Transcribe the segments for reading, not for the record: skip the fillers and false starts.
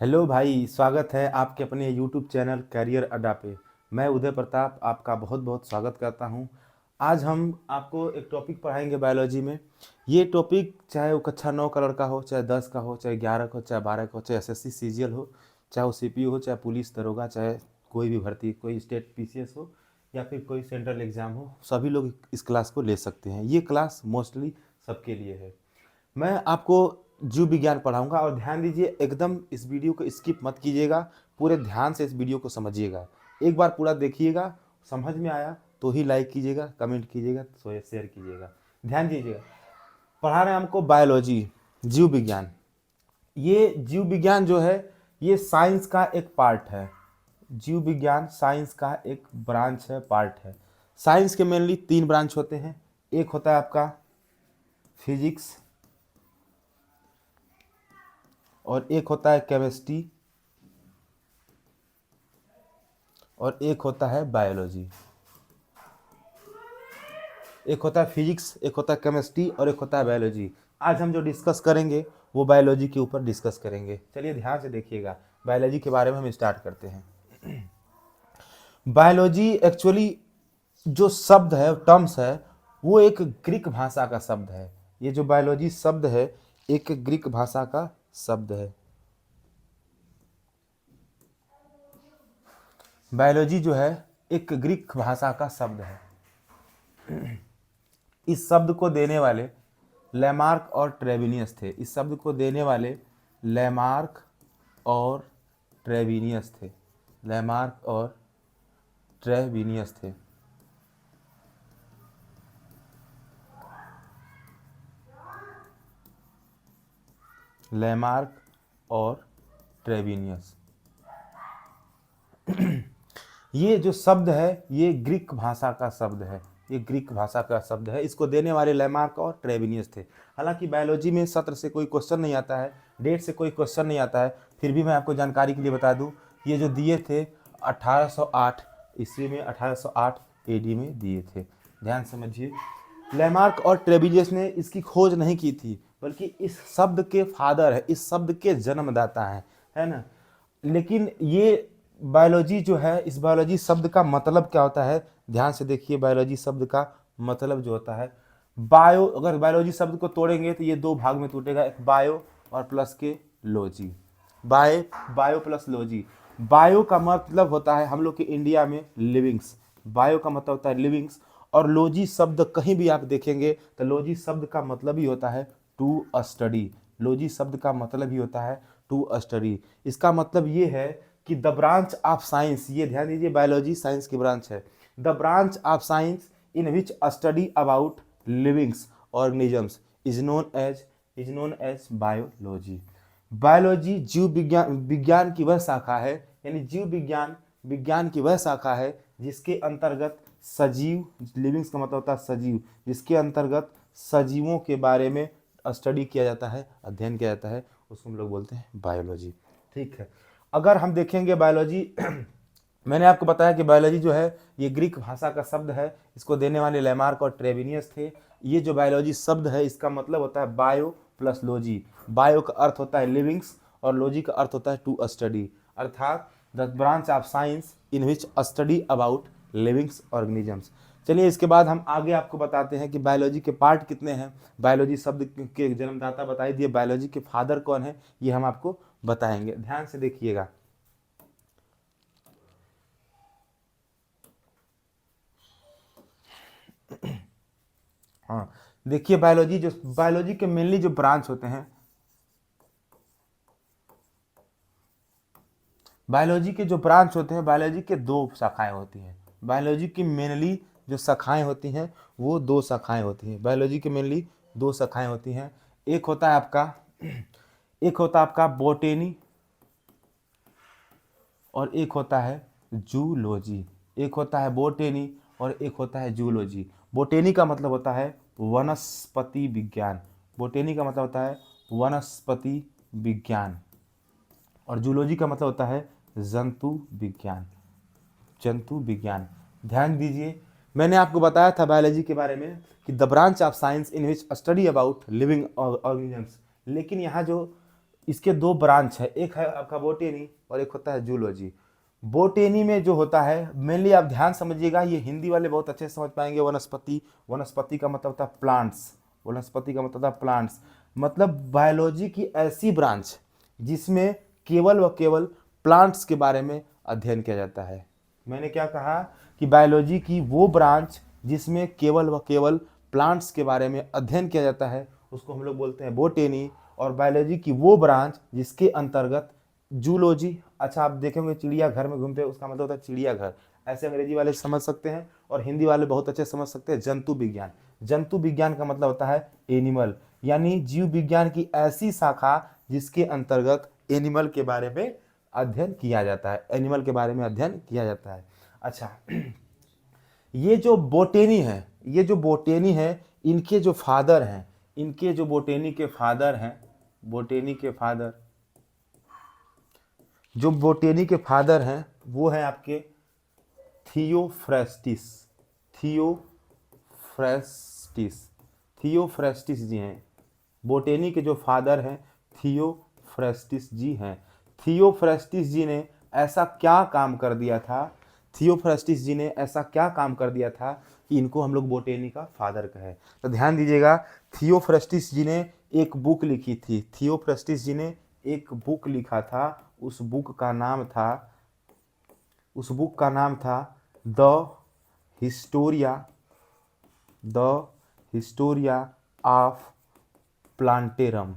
Hello भाई, स्वागत है आपके अपने यूट्यूब चैनल करियर अड्डा पे। मैं उदय प्रताप आपका बहुत बहुत स्वागत करता हूं। आज हम आपको एक टॉपिक पढ़ाएंगे बायोलॉजी में। ये टॉपिक चाहे वो कक्षा 9 का लड़का हो, चाहे 10 का हो, चाहे 11 का हो, चाहे 12 का हो, चाहे एसएससी सीजीएल हो, चाहे वो सीपीयू हो, चाहे पुलिस दरोगा, चाहे कोई भी भर्ती, कोई स्टेट पीसीएस हो या फिर कोई सेंट्रल एग्ज़ाम हो, सभी लोग इस क्लास को ले सकते हैं। ये क्लास मोस्टली सबके लिए है। मैं आपको जीव विज्ञान पढ़ाऊंगा और ध्यान दीजिए, एकदम इस वीडियो को स्किप मत कीजिएगा। पूरे ध्यान से इस वीडियो को समझिएगा। एक बार पूरा देखिएगा, समझ में आया तो ही लाइक कीजिएगा, कमेंट कीजिएगा, शेयर कीजिएगा। ध्यान दीजिएगा, पढ़ा रहे हैं हमको बायोलॉजी, जीव विज्ञान। ये जीव विज्ञान जो है ये साइंस का एक पार्ट है। जीव विज्ञान साइंस का एक ब्रांच है, पार्ट है। साइंस के मेनली 3 ब्रांच होते हैं। एक होता है आपका फिजिक्स, और एक होता है केमिस्ट्री, और एक होता है बायोलॉजी। एक होता है फिजिक्स, एक होता है केमिस्ट्री, और एक होता है बायोलॉजी। आज हम जो डिस्कस करेंगे वो बायोलॉजी के ऊपर डिस्कस करेंगे। चलिए ध्यान से देखिएगा, बायोलॉजी के बारे में हम स्टार्ट करते हैं। बायोलॉजी एक्चुअली जो शब्द है, टर्म्स है, वो एक ग्रीक भाषा का शब्द है। ये जो बायोलॉजी शब्द है एक ग्रीक भाषा का शब्द है। बायोलॉजी जो है एक ग्रीक भाषा का शब्द है। इस शब्द को देने वाले लैमार्क और ट्रेविनियस थे। इस शब्द को देने वाले लैमार्क और ट्रेविनियस थे। लैमार्क और ट्रेविनियस थे। लैमार्क और ट्रेविनियस। ये जो शब्द है ये ग्रीक भाषा का शब्द है। ये ग्रीक भाषा का शब्द है। इसको देने वाले लैमार्क और ट्रेविनियस थे। हालांकि बायोलॉजी में सत्र से कोई क्वेश्चन नहीं आता है, डेट से कोई क्वेश्चन नहीं आता है, फिर भी मैं आपको जानकारी के लिए बता दूं, ये जो दिए थे 1808 ईस्वी में, 1808 एडी में दिए थे। ध्यान समझिए, लैमार्क और ट्रेविनियस ने इसकी खोज नहीं की थी, बल्कि इस शब्द के फादर है, इस शब्द के जन्मदाता है ना। लेकिन ये बायोलॉजी जो है, इस बायोलॉजी शब्द का मतलब क्या होता है, ध्यान से देखिए। बायोलॉजी शब्द का मतलब जो होता है बायो, अगर बायोलॉजी शब्द को तोड़ेंगे तो ये 2 भाग में टूटेगा, एक बायो और प्लस के logy. Bio plus logy. Bio का मतलब होता है हम लोग के इंडिया में लिविंग्स। बायो का मतलब होता है लिविंग्स। और लॉजी शब्द कहीं भी आप देखेंगे तो लॉजी शब्द का मतलब ही होता है टू स्टडी। लॉजी शब्द का मतलब ही होता है टू स्टडी। इसका मतलब ये है कि द ब्रांच ऑफ साइंस, ये ध्यान दीजिए, बायोलॉजी साइंस की ब्रांच है। The branch of science in which study about livings organisms is known as biology. Biology जीव विज्ञान, विज्ञान की वह शाखा है, यानी जीव विज्ञान विज्ञान की वह शाखा है जिसके अंतर्गत सजीव, लिविंग्स का मतलब होता है सजीव, जिसके अंतर्गत सजीवों के बारे में स्टडी किया जाता है, अध्ययन किया जाता है, उसको हम लोग बोलते हैं बायोलॉजी। ठीक है, अगर हम देखेंगे बायोलॉजी मैंने आपको बताया कि बायोलॉजी जो है ये ग्रीक भाषा का शब्द है। इसको देने वाले लैमार्क और ट्रेविनियस थे। ये जो बायोलॉजी शब्द है इसका मतलब होता है बायो प्लस लॉजी। बायो का अर्थ होता है लिविंग्स और लॉजी का अर्थ होता है टू स्टडी, अर्थात the branch of science in which study about livings organisms. चलिए इसके बाद हम आगे आपको बताते हैं कि बायोलॉजी के पार्ट कितने हैं। बायोलॉजी शब्द के जन्मदाता बताई दिए, बायोलॉजी के फादर कौन है ये हम आपको बताएंगे। ध्यान से देखिएगा, हाँ देखिए, बायोलॉजी के मेनली जो ब्रांच होते हैं, बायोलॉजी के जो ब्रांच होते हैं, बायोलॉजी के 2 शाखाएं होती हैं। बायोलॉजी की मेनली जो शाखाएं होती हैं वो 2 शाखाएं होती हैं। बायोलॉजी के मेनली 2 शाखाएं होती हैं। एक होता है आपका एक होता है आपका बोटेनी, और एक होता है जूलॉजी। एक होता है बोटेनी और एक होता है जूलॉजी। बोटेनी का मतलब होता है वनस्पति विज्ञान। बोटेनी का मतलब होता है वनस्पति विज्ञान, और जूलॉजी का मतलब होता है जंतु विज्ञान। जंतु विज्ञान। ध्यान दीजिए, मैंने आपको बताया था बायोलॉजी के बारे में कि the branch of science in which study about living organisms, लेकिन यहाँ जो इसके दो ब्रांच है, एक है आपका बोटेनी और एक होता है जूलॉजी। बोटेनी में जो होता है मेनली, आप ध्यान समझिएगा, ये हिंदी वाले बहुत अच्छे से समझ पाएंगे। वनस्पति, वनस्पति का मतलब होता है प्लांट्स, वनस्पति का मतलब होता है प्लांट्स, मतलब बायोलॉजी की ऐसी ब्रांच जिसमें केवल व केवल प्लांट्स के बारे में अध्ययन किया जाता है। मैंने क्या कहा कि बायोलॉजी की वो ब्रांच जिसमें केवल व केवल प्लांट्स के बारे में अध्ययन किया जाता है उसको हम लोग बोलते हैं बोटेनी। और बायोलॉजी की वो ब्रांच जिसके अंतर्गत जूलॉजी, अच्छा आप देखेंगे चिड़ियाघर में घूमते हैं उसका मतलब होता है चिड़ियाघर, ऐसे अंग्रेजी वाले समझ सकते हैं और हिंदी वाले बहुत अच्छे समझ सकते हैं। जंतु विज्ञान, जंतु विज्ञान का मतलब होता है एनिमल, यानी जीव विज्ञान की ऐसी शाखा जिसके अंतर्गत एनिमल के बारे में अध्ययन किया जाता है, एनिमल के बारे में अध्ययन किया जाता है। अच्छा ये जो बोटेनी है, ये जो बोटेनी है, इनके जो फादर हैं, इनके जो बोटेनी के फादर हैं, बोटेनी के फादर, जो बोटेनी के फादर हैं वो है आपके थियोफ्रेस्टिस, थियोफ्रेस्टिस, थियोफ्रेस्टिस जी हैं। बोटेनी के जो फादर हैं थियोफ्रेस्टिस जी हैं। थियोफ्रेस्टिस जी ने ऐसा क्या काम कर दिया था, थियोफ्रेस्टिस जी ने ऐसा क्या काम कर दिया था कि इनको हम लोग बोटेनी का फादर कहे। तो ध्यान दीजिएगा, थियोफ्रेस्टिस जी ने एक बुक लिखी थी, थियोफ्रेस्टिस जी ने एक बुक लिखा था, उस बुक का नाम था, उस बुक का नाम था the Historia, the Historia of Plantarum.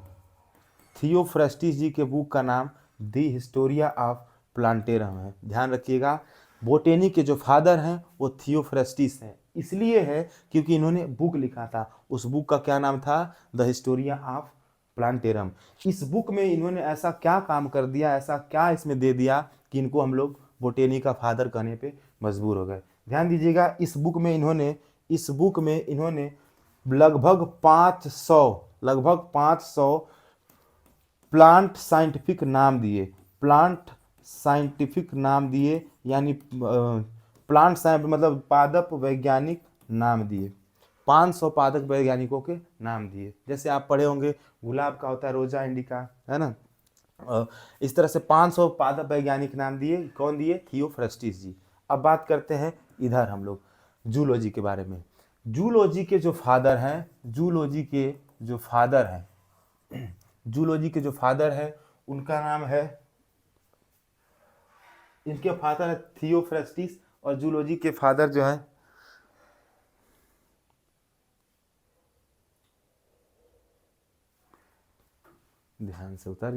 Theophrastus ji के बुक का नाम द हिस्टोरिया ऑफ प्लांटेरम है। ध्यान रखिएगा, बोटेनी के जो फादर हैं वो थियोफ्रेस्टिस हैं, इसलिए है क्योंकि इन्होंने बुक लिखा था, उस बुक का क्या नाम था, द हिस्टोरिया ऑफ प्लांटेरम। इस बुक में इन्होंने ऐसा क्या काम कर दिया, ऐसा क्या इसमें दे दिया कि इनको हम लोग बोटेनी का फादर कहने पे मजबूर हो गए। ध्यान दीजिएगा, इस बुक में इन्होंने लगभग 500 प्लांट साइंटिफिक नाम दिए, प्लांट साइंटिफिक नाम दिए, यानी प्लांट साइंस मतलब पादप वैज्ञानिक नाम दिए, 500 पादप वैज्ञानिकों के नाम दिए। जैसे आप पढ़े होंगे गुलाब का होता है रोजा इंडिका, है ना, इस तरह से 500 पादप वैज्ञानिक नाम दिए। कौन दिए, थियोफ्रेस्टिस जी। अब बात करते हैं इधर हम लोग जूलॉजी के बारे में। जूलॉजी के जो फादर हैं, जूलॉजी के जो फादर हैं, जूलॉजी के जो फादर है उनका नाम है, इनके फादर है थियोफ्रेस्टिस और जूलॉजी के फादर जो है, ध्यान से उतर